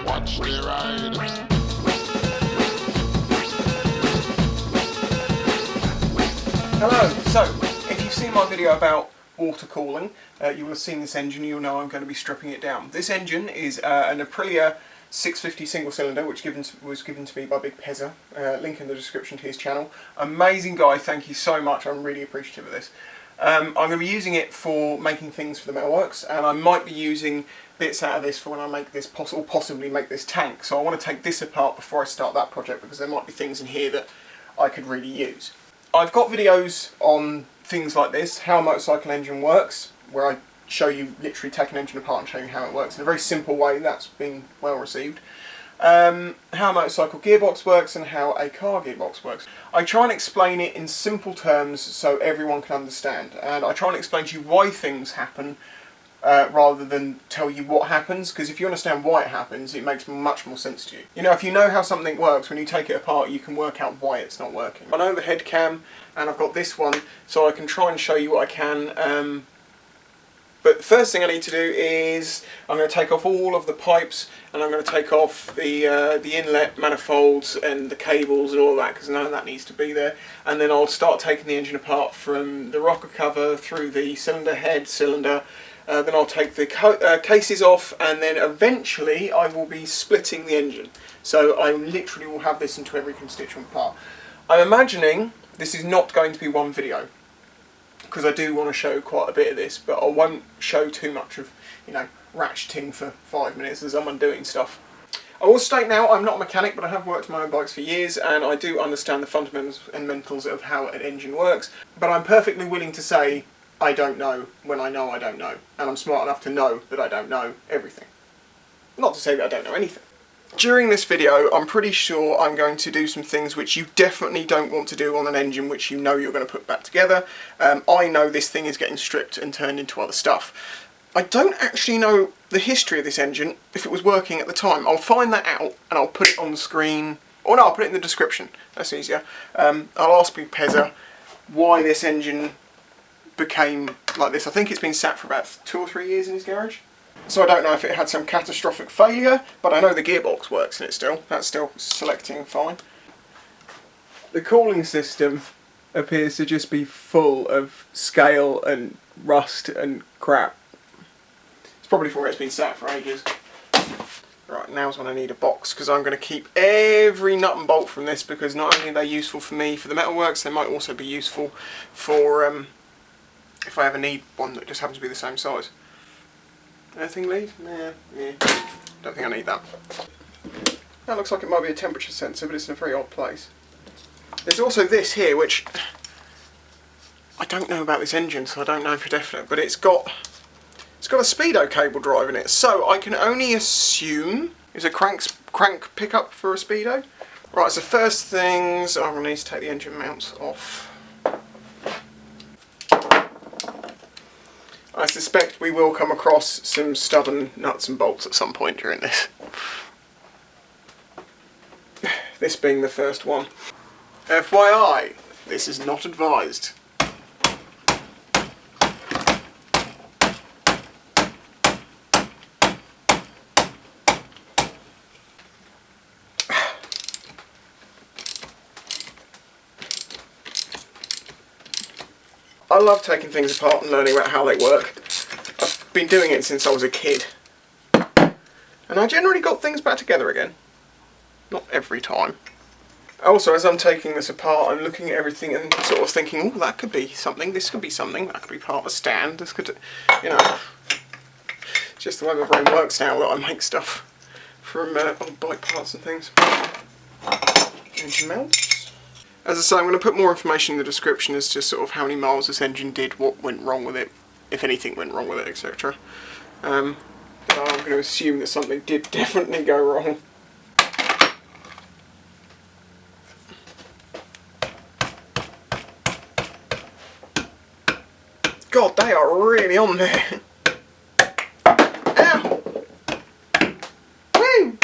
Watch the ride. Hello, so if you've seen my video about water cooling, you will have seen this engine. You'll know I'm going to be stripping it down. This engine is an Aprilia 650 single cylinder, which was given to me by Big Pezza. Link in the description to his channel. Amazing guy, thank you so much. I'm really appreciative of this. I'm going to be using it for making things for the metalworks, and I might be using bits out of this for when I make this, or possibly make this tank. So I want to take this apart before I start that project, because there might be things in here that I could really use. I've got videos on things like this, how a motorcycle engine works, where I show you literally take an engine apart and show you how it works in a very simple way. That's been well received. How a motorcycle gearbox works and how a car gearbox works. I try and explain it in simple terms so everyone can understand, and I try and explain to you why things happen rather than tell you what happens, because if you understand why it happens, it makes much more sense to you. You know, if you know how something works, when you take it apart you can work out why it's not working. I know the head cam, and I've got this one, so I can try and show you what I can. But the first thing I need to do is I'm going to take off all of the pipes, and I'm going to take off the inlet manifolds and the cables and all that, because none of that needs to be there. And then I'll start taking the engine apart from the rocker cover through the cylinder head, cylinder. Then I'll take the cases off, and then eventually I will be splitting the engine. So I literally will have this into every constituent part. I'm imagining this is not going to be one video, because I do want to show quite a bit of this, but I won't show too much of, you know, ratcheting for 5 minutes as I'm undoing stuff. I will state now, I'm not a mechanic, but I have worked on my own bikes for years, and I do understand the fundamentals and mentals of how an engine works, but I'm perfectly willing to say I don't know when I know I don't know, and I'm smart enough to know that I don't know everything. Not to say that I don't know anything. During this video, I'm pretty sure I'm going to do some things which you definitely don't want to do on an engine which you know you're going to put back together. I know this thing is getting stripped and turned into other stuff. I don't actually know the history of this engine, if it was working at the time. I'll find that out and I'll put it on the screen, or no, I'll put it in the description, that's easier. I'll ask Big Pezza why this engine became like this. I think it's been sat for about 2 or 3 years in his garage. So I don't know if it had some catastrophic failure, but I know the gearbox works in it still. That's still selecting fine. The cooling system appears to just be full of scale and rust and crap. It's probably for where it's been sat for ages. Right, now's when I need a box, because I'm going to keep every nut and bolt from this, because not only are they useful for me for the metalworks, they might also be useful for if I ever need one that just happens to be the same size. Anything lead? Yeah. Don't think I need that. That looks like it might be a temperature sensor, but it's in a very odd place. There's also this here, which I don't know about this engine, so I don't know for definite, but it's got a speedo cable driving it, so I can only assume it's a crank pickup for a speedo. Right, so first things, I'm going to need to take the engine mounts off. I suspect we will come across some stubborn nuts and bolts at some point during this. This being the first one. FYI, this is not advised. I love taking things apart and learning about how they work. I've been doing it since I was a kid. And I generally got things back together again. Not every time. Also, as I'm taking this apart, I'm looking at everything and sort of thinking, oh, that could be something, this could be something, that could be part of a stand, this could, you know. It's just the way my brain works now that I make stuff from old bike parts and things. Engine mounts. As I say, I'm going to put more information in the description as to sort of how many miles this engine did, what went wrong with it, if anything went wrong with it, etc. But I'm going to assume that something did definitely go wrong. God, they are really on there. Ow! Woo!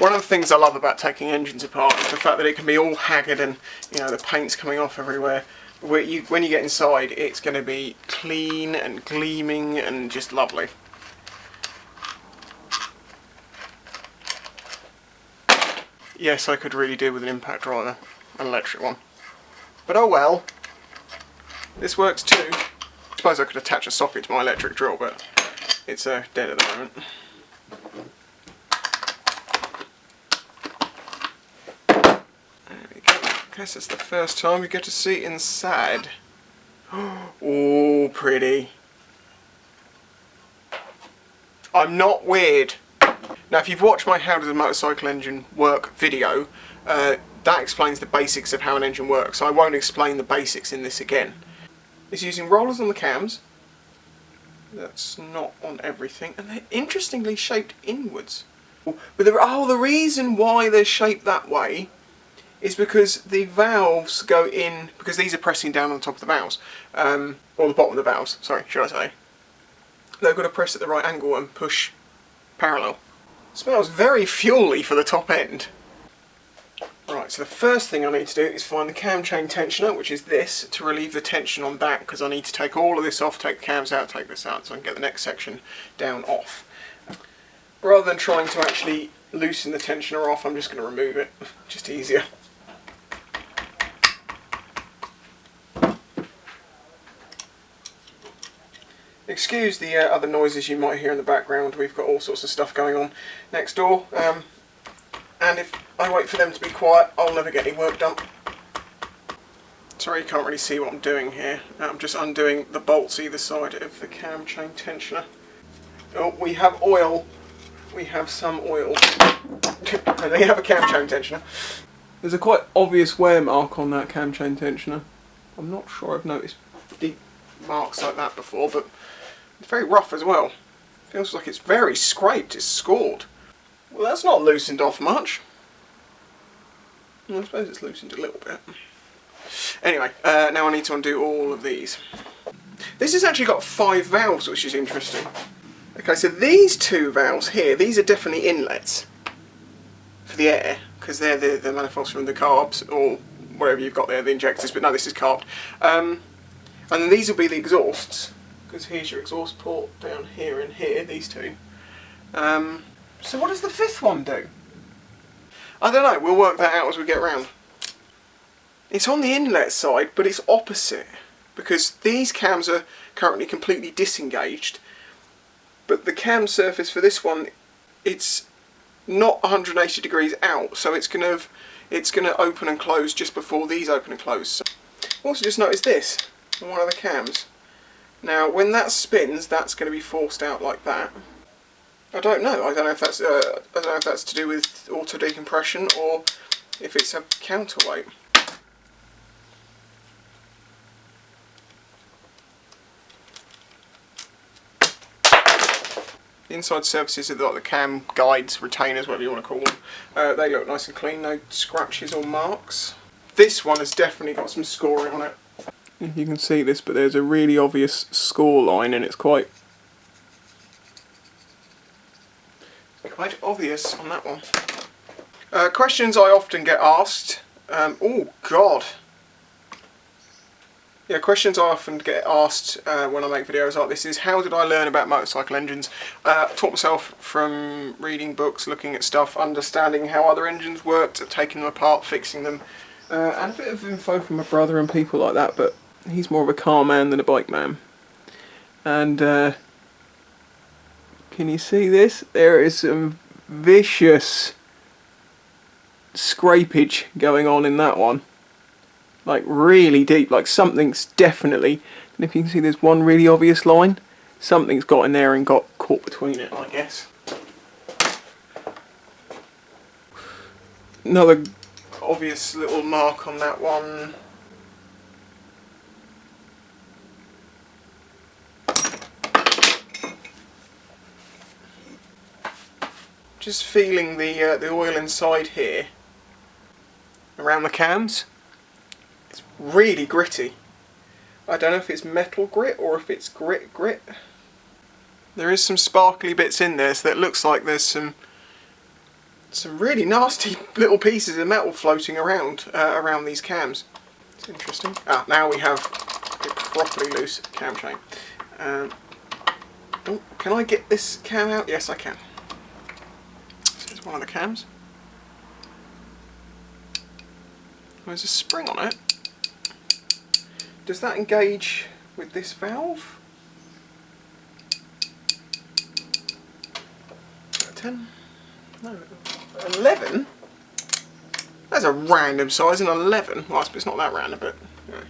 One of the things I love about taking engines apart is the fact that it can be all haggard and, you know, the paint's coming off everywhere. When you get inside, it's going to be clean and gleaming and just lovely. Yes, I could really do with an impact driver, an electric one. But oh well, this works too. I suppose I could attach a socket to my electric drill, but it's dead at the moment. There we go. I guess it's the first time you get to see inside. Oh, pretty. I'm not weird. Now, if you've watched my How Does a Motorcycle Engine Work video, that explains the basics of how an engine works, so I won't explain the basics in this again. It's using rollers on the cams. That's not on everything, and they're interestingly shaped inwards. But the reason why they're shaped that way is because the valves go in, because these are pressing down on the top of the valves, or the bottom of the valves, sorry, should I say. They've got to press at the right angle and push parallel. Smells very fuel-y for the top end. Right, so the first thing I need to do is find the cam chain tensioner, which is this, to relieve the tension on that, because I need to take all of this off, take the cams out, take this out, so I can get the next section down off. Rather than trying to actually loosen the tensioner off, I'm just going to remove it, just easier. Excuse the other noises you might hear in the background. We've got all sorts of stuff going on next door, and if I wait for them to be quiet, I'll never get any work done. Sorry you can't really see what I'm doing here. I'm just undoing the bolts either side of the cam chain tensioner. Oh, we have oil. We have some oil. And they have a cam chain tensioner. There's a quite obvious wear mark on that cam chain tensioner. I'm not sure I've noticed deep marks like that before, but it's very rough as well. Feels like it's very scraped, it's scored. Well, that's not loosened off much. Well, I suppose it's loosened a little bit. Anyway, now I need to undo all of these. This has actually got 5 valves, which is interesting. Okay, so these 2 valves here, these are definitely inlets for the air, because they're the manifolds from the carbs, or whatever you've got there, the injectors, but no, this is carbed. And then these will be the exhausts, because here's your exhaust port down here and here, these 2. So what does the 5th one do? I don't know, we'll work that out as we get round. It's on the inlet side, but it's opposite, because these cams are currently completely disengaged, but the cam surface for this one, it's not 180 degrees out, so it's going to open and close just before these open and close. So, also just notice this on one of the cams. Now, when that spins, that's going to be forced out like that. I don't know if that's to do with auto decompression or if it's a counterweight. The inside surfaces of like the cam guides, retainers, whatever you want to call them, they look nice and clean, no scratches or marks. This one has definitely got some scoring on it. If you can see this, but there's a really obvious score line, and it's quite obvious on that one. Questions I often get asked. Oh God. Yeah, questions I often get asked when I make videos like this is, how did I learn about motorcycle engines? Taught myself from reading books, looking at stuff, understanding how other engines worked, taking them apart, fixing them, and a bit of info from my brother and people like that, but he's more of a car man than a bike man. And can you see this? There is some vicious scrapage going on in that one. Like really deep, like something's definitely, and if you can see there's one really obvious line, something's got in there and got caught between it, I guess. Another obvious little mark on that one. Just feeling the oil inside here, around the cams. It's really gritty. I don't know if it's metal grit or if it's grit. There is some sparkly bits in there, so that looks like there's some some really nasty little pieces of metal floating around around these cams. It's interesting. Ah, now we have a properly loose cam chain. Oh, can I get this cam out? Yes, I can. So there's one of the cams. There's a spring on it. Does that engage with this valve? 10? No, 11? That's a random size, an 11. Well, it's not that random, but you know.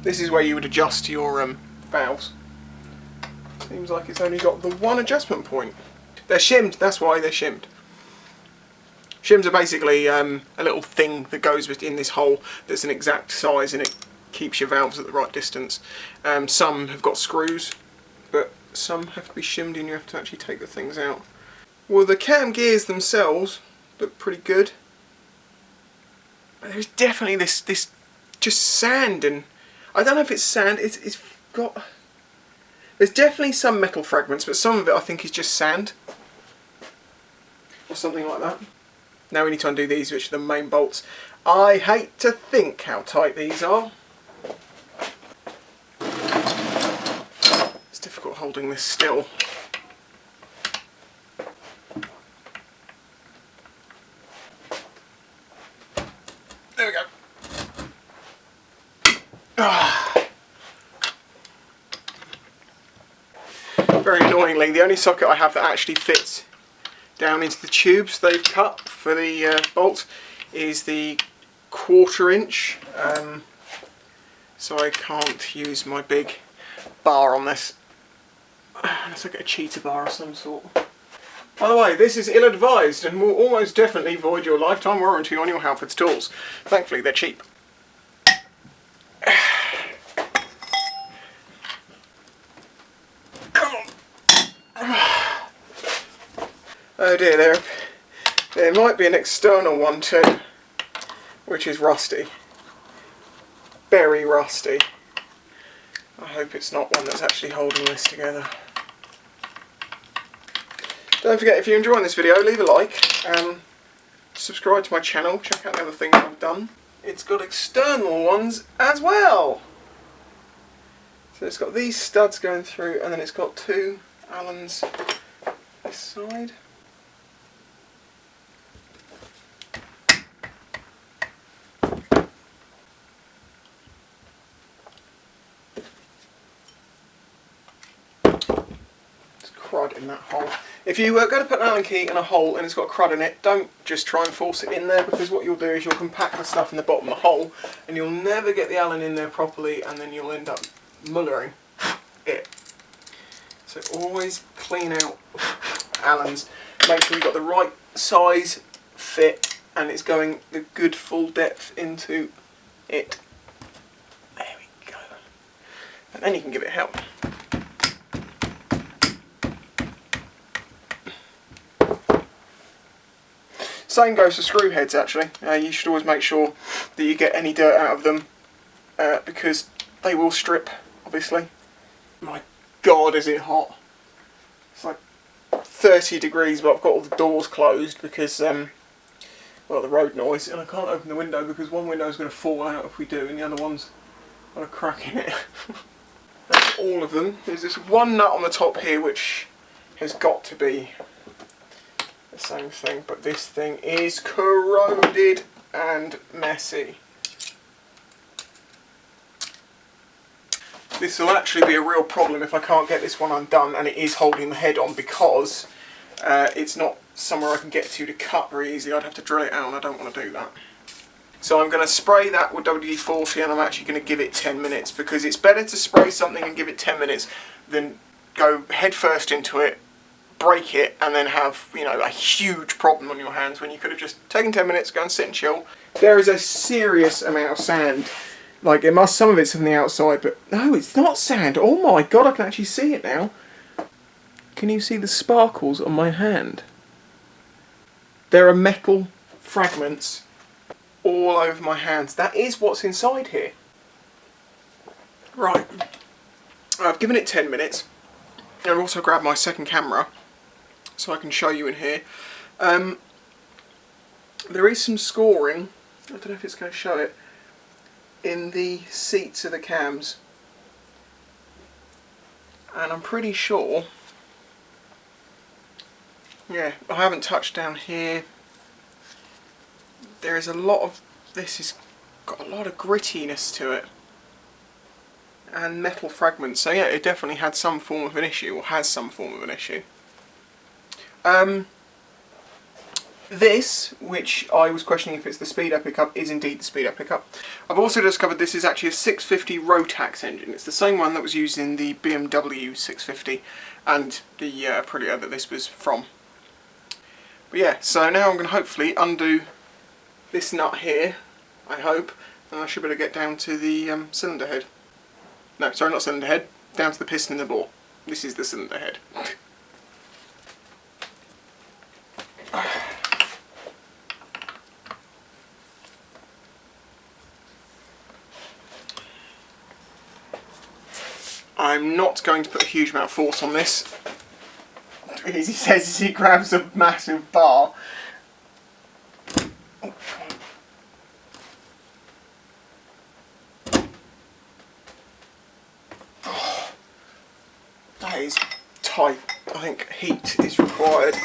This is where you would adjust your valves. Seems like it's only got the one adjustment point. They're shimmed, that's why they're shimmed. Shims are basically a little thing that goes within this hole that's an exact size and it keeps your valves at the right distance. Some have got screws, but some have to be shimmed and you have to actually take the things out. Well, the cam gears themselves look pretty good. But there's definitely this just sand, and I don't know if it's sand, it's got... There's definitely some metal fragments, but some of it I think is just sand. Or something like that. Now we need to undo these, which are the main bolts. I hate to think how tight these are. It's difficult holding this still. There we go. Very annoyingly, the only socket I have that actually fits down into the tubes they've cut for the bolt is the 1/4 inch, so I can't use my big bar on this unless I get a cheetah bar of some sort. By the way, this is ill-advised and will almost definitely void your lifetime warranty on your Halfords tools. Thankfully they're cheap. Come on! Oh dear, there might be an external one too, which is rusty. Very rusty. I hope it's not one that's actually holding this together. Don't forget, if you're enjoying this video, leave a like, subscribe to my channel, check out the other things I've done. It's got external ones as well! So it's got these studs going through, and then it's got 2 Allens this side. Crud in that hole. If you go to put an Allen key in a hole and it's got crud in it, don't just try and force it in there, because what you'll do is you'll compact the stuff in the bottom of the hole and you'll never get the Allen in there properly, and then you'll end up mullering it. So always clean out Allens. Make sure you've got the right size, fit, and it's going the good full depth into it. There we go. And then you can give it help. Same goes for screw heads actually. You should always make sure that you get any dirt out of them because they will strip, obviously. My God, is it hot. It's like 30 degrees, but I've got all the doors closed because, well, the road noise, and I can't open the window because one window is going to fall out if we do and the other one's got a crack in it. That's all of them. There's this one nut on the top here which has got to be the same thing, but this thing is corroded and messy. This will actually be a real problem if I can't get this one undone, and it is holding the head on because it's not somewhere I can get to cut very easily. I'd have to drill it out and I don't want to do that. So I'm going to spray that with WD-40 and I'm actually going to give it 10 minutes because it's better to spray something and give it 10 minutes than go head first into it, break it, and then have, you know, a huge problem on your hands when you could have just taken 10 minutes, go and sit and chill. There is a serious amount of sand. Like, some of it's from the outside, but no, it's not sand. Oh my God, I can actually see it now. Can you see the sparkles on my hand? There are metal fragments all over my hands. That is what's inside here. Right. I've given it 10 minutes. I've also grabbed my second camera so I can show you in here. There is some scoring, I don't know if it's going to show it, in the seats of the cams, and I'm pretty sure, yeah, I haven't touched down here. There is a lot of, this has got a lot of grittiness to it and metal fragments, so yeah, it definitely had some form of an issue, or has some form of an issue. This, which I was questioning if it's the speed up pickup, is indeed the speed up pickup. I've also discovered this is actually a 650 Rotax engine. It's the same one that was used in the BMW 650 and the Aprilia that this was from. But yeah, so now I'm going to hopefully undo this nut here, I hope, and I should be able to get down to the cylinder head. No, sorry, not cylinder head, down to the piston and the bore. This is the cylinder head. I'm not going to put a huge amount of force on this, as he says as he grabs a massive bar. Oh, that is tight. I think heat is required.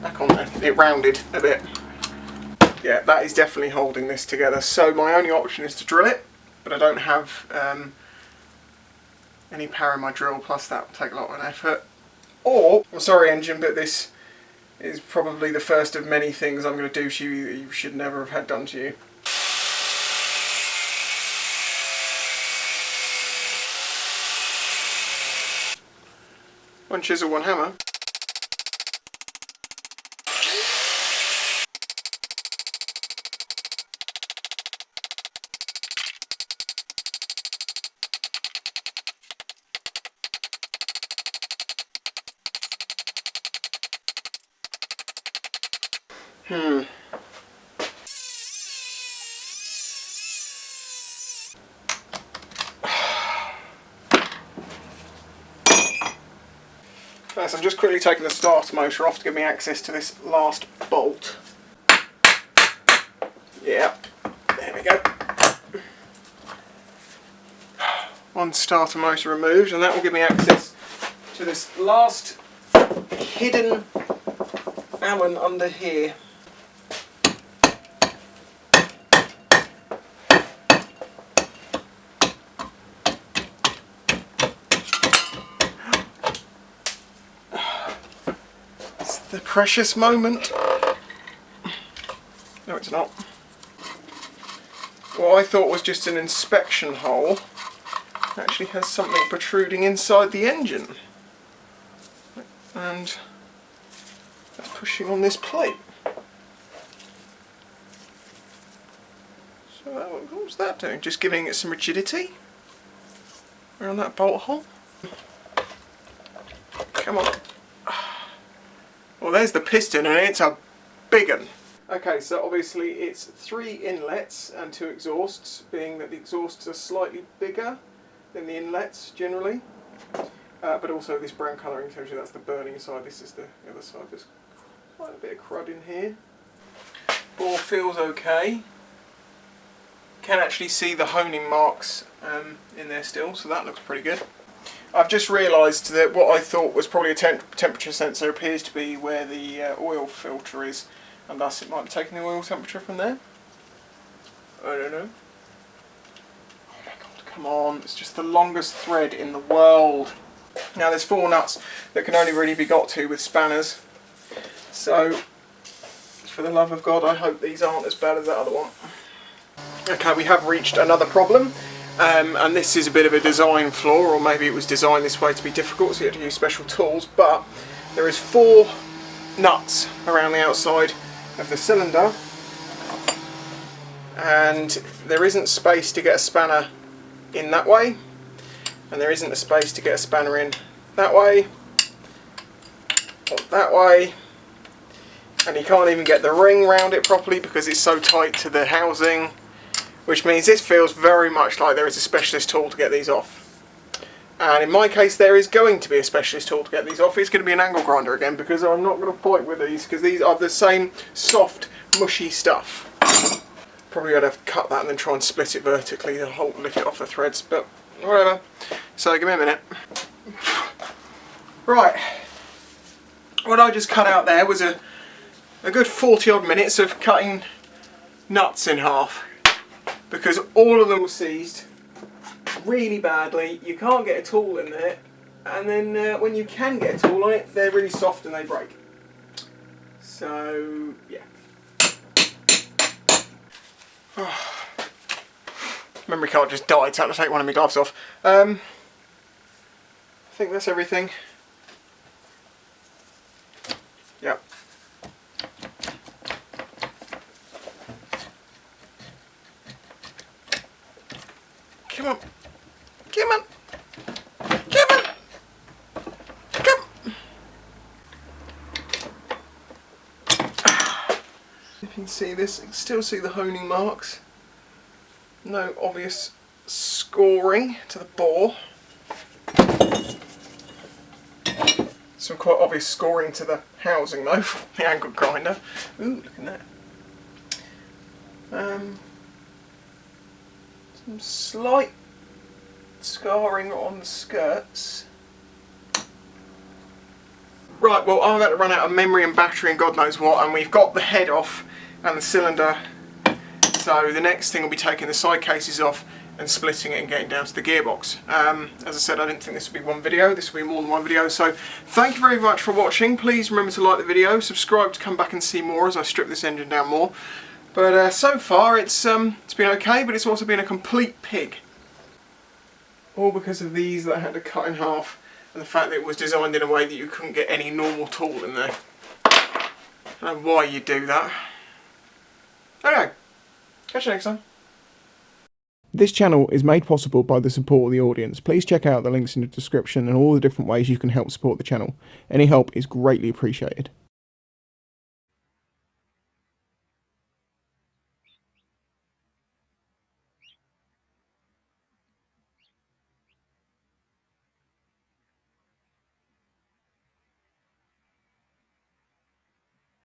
Back on there. It rounded a bit. Yeah, that is definitely holding this together. So my only option is to drill it, but I don't have any power in my drill, plus that will take a lot of effort. Or, I'm sorry engine, but this is probably the first of many things I'm going to do to you that you should never have had done to you. One chisel, one hammer. First, I'm just quickly taking the starter motor off to give me access to this last bolt. Yep, there we go. One starter motor removed, and that will give me access to this last hidden Allen under here. The precious moment. No, it's not. What I thought was just an inspection hole actually has something protruding inside the engine. And that's pushing on this plate. So what was that doing? Just giving it some rigidity around that bolt hole. Come on. Well, there's the piston, and it's a big one. Okay, so obviously it's 3 inlets and 2 exhausts, being that the exhausts are slightly bigger than the inlets generally. But also this brown colouring tells you that's the burning side, this is the other side. There's quite a bit of crud in here. Bore feels okay. Can actually see the honing marks in there still, so that looks pretty good. I've just realised that what I thought was probably a temperature sensor appears to be where the oil filter is, and thus it might be taking the oil temperature from there. I don't know. Oh my god, come on, it's just the longest thread in the world. Now there's 4 nuts that can only really be got to with spanners, so for the love of God I hope these aren't as bad as that other one. Okay, we have reached another problem. And this is a bit of a design flaw, or maybe it was designed this way to be difficult, so you had to use special tools, but there is 4 nuts around the outside of the cylinder, and there isn't space to get a spanner in that way, and there isn't a space to get a spanner in that way, or that way, And you can't even get the ring round it properly because it's so tight to the housing, which means this feels very much like there is a specialist tool to get these off. And in my case there is going to be a specialist tool to get these off. It's going to be an angle grinder again, because I'm not going to fight with these, because these are the same soft, mushy stuff. Probably going to have to cut that and then try and split it vertically to lift it off the threads, but whatever. So give me a minute. Right, what I just cut out there was a good 40 odd minutes of cutting nuts in half, because all of them were seized really badly. You can't get a tool in there, and then when you can get a tool on it, they're really soft and they break. So yeah. Memory card just died, so I had to take one of my gloves off. I think that's everything. Yep. Come on. Come on. Come on. Come on. You can see this, you can still see the honing marks. No obvious scoring to the bore. Some quite obvious scoring to the housing though, the angle grinder. Ooh, look at that. Some slight scarring on the skirts. Right, well I've had to run out of memory and battery and God knows what, and we've got the head off and the cylinder. So the next thing will be taking the side cases off and splitting it and getting down to the gearbox. As I said, I didn't think this would be one video. This will be more than one video. So thank you very much for watching. Please remember to like the video, subscribe to come back and see more as I strip this engine down more. But so far it's been okay, but it's also been a complete pig. All because of these that I had to cut in half, and the fact that it was designed in a way that you couldn't get any normal tool in there. I don't know why you do that. Anyway, catch you next time. This channel is made possible by the support of the audience. Please check out the links in the description and all the different ways you can help support the channel. Any help is greatly appreciated.